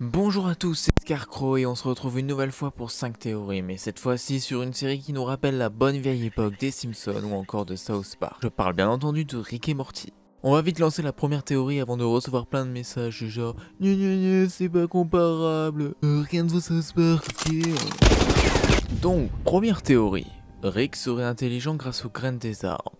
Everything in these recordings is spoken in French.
Bonjour à tous, c'est Scarecrow et on se retrouve une nouvelle fois pour 5 théories, mais cette fois-ci sur une série qui nous rappelle la bonne vieille époque des Simpsons ou encore de South Park. Je parle bien entendu de Rick et Morty. On va vite lancer la première théorie avant de recevoir plein de messages du genre Gna gna gna, c'est pas comparable, rien de South Park, ok. Donc, première théorie, Rick serait intelligent grâce aux graines des arbres.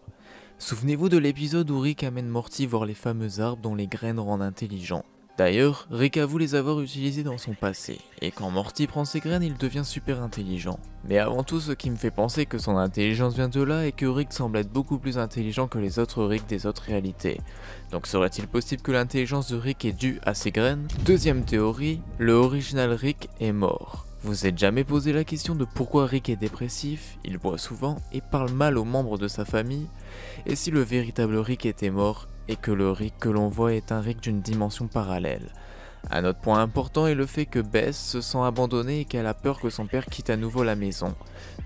Souvenez-vous de l'épisode où Rick amène Morty voir les fameux arbres dont les graines rendent intelligent. D'ailleurs, Rick avoue les avoir utilisés dans son passé, et quand Morty prend ses graines, il devient super intelligent. Mais avant tout, ce qui me fait penser que son intelligence vient de là est que Rick semble être beaucoup plus intelligent que les autres Rick des autres réalités. Donc serait-il possible que l'intelligence de Rick est due à ses graines? Deuxième théorie, le original Rick est mort. Vous êtes jamais posé la question de pourquoi Rick est dépressif, il boit souvent et parle mal aux membres de sa famille? Et si le véritable Rick était mort et que le Rick que l'on voit est un Rick d'une dimension parallèle? Un autre point important est le fait que Bess se sent abandonnée et qu'elle a peur que son père quitte à nouveau la maison.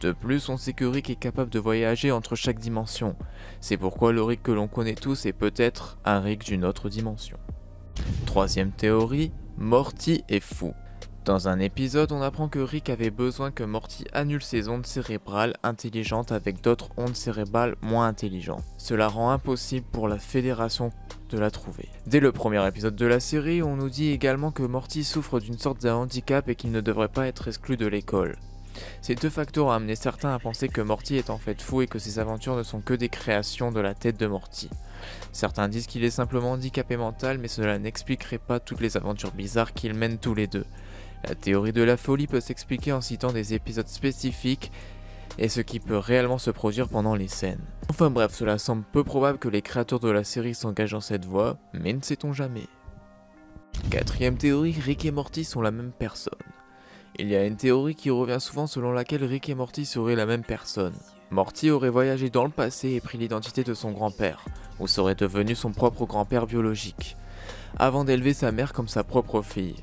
De plus, on sait que Rick est capable de voyager entre chaque dimension. C'est pourquoi le Rick que l'on connaît tous est peut-être un Rick d'une autre dimension. Troisième théorie, Morty est fou. Dans un épisode, on apprend que Rick avait besoin que Morty annule ses ondes cérébrales intelligentes avec d'autres ondes cérébrales moins intelligentes. Cela rend impossible pour la Fédération de la trouver. Dès le premier épisode de la série, on nous dit également que Morty souffre d'une sorte de handicap et qu'il ne devrait pas être exclu de l'école. Ces deux facteurs ont amené certains à penser que Morty est en fait fou et que ses aventures ne sont que des créations de la tête de Morty. Certains disent qu'il est simplement handicapé mental, mais cela n'expliquerait pas toutes les aventures bizarres qu'ils mènent tous les deux. La théorie de la folie peut s'expliquer en citant des épisodes spécifiques et ce qui peut réellement se produire pendant les scènes. Enfin bref, cela semble peu probable que les créateurs de la série s'engagent dans cette voie, mais ne sait-on jamais. Quatrième théorie, Rick et Morty sont la même personne. Il y a une théorie qui revient souvent selon laquelle Rick et Morty seraient la même personne. Morty aurait voyagé dans le passé et pris l'identité de son grand-père, ou serait devenu son propre grand-père biologique, avant d'élever sa mère comme sa propre fille.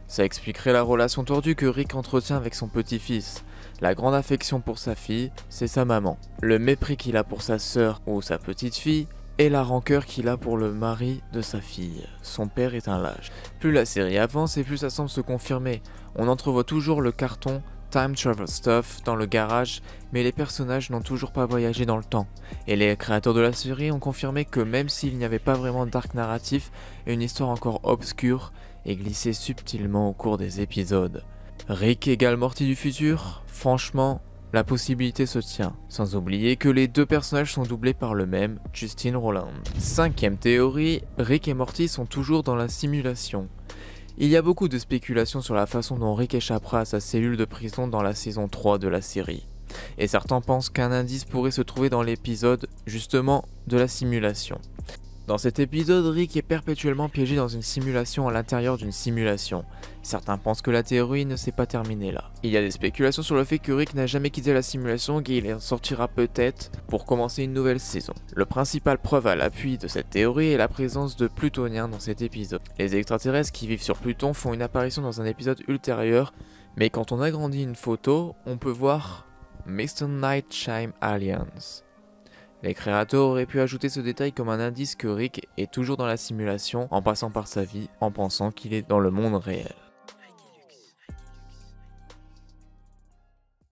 Ça expliquerait la relation tordue que Rick entretient avec son petit-fils. La grande affection pour sa fille, c'est sa maman. Le mépris qu'il a pour sa sœur ou sa petite-fille, et la rancœur qu'il a pour le mari de sa fille. Son père est un lâche. Plus la série avance et plus ça semble se confirmer. On entrevoit toujours le carton Time Travel Stuff dans le garage, mais les personnages n'ont toujours pas voyagé dans le temps. Et les créateurs de la série ont confirmé que même s'il n'y avait pas vraiment d'arc narratif, une histoire encore obscure est glissée subtilement au cours des épisodes. Rick égale Morty du futur? Franchement, la possibilité se tient, sans oublier que les deux personnages sont doublés par le même, Justin Roiland. Cinquième théorie, Rick et Morty sont toujours dans la simulation. Il y a beaucoup de spéculations sur la façon dont Rick échappera à sa cellule de prison dans la saison 3 de la série. Et certains pensent qu'un indice pourrait se trouver dans l'épisode, justement, de la simulation. Dans cet épisode, Rick est perpétuellement piégé dans une simulation à l'intérieur d'une simulation. Certains pensent que la théorie ne s'est pas terminée là. Il y a des spéculations sur le fait que Rick n'a jamais quitté la simulation et qu'il en sortira peut-être pour commencer une nouvelle saison. Le principal preuve à l'appui de cette théorie est la présence de Plutoniens dans cet épisode. Les extraterrestres qui vivent sur Pluton font une apparition dans un épisode ultérieur, mais quand on agrandit une photo, on peut voir Mr. Nightshine Aliens. Les créateurs auraient pu ajouter ce détail comme un indice que Rick est toujours dans la simulation en passant par sa vie en pensant qu'il est dans le monde réel.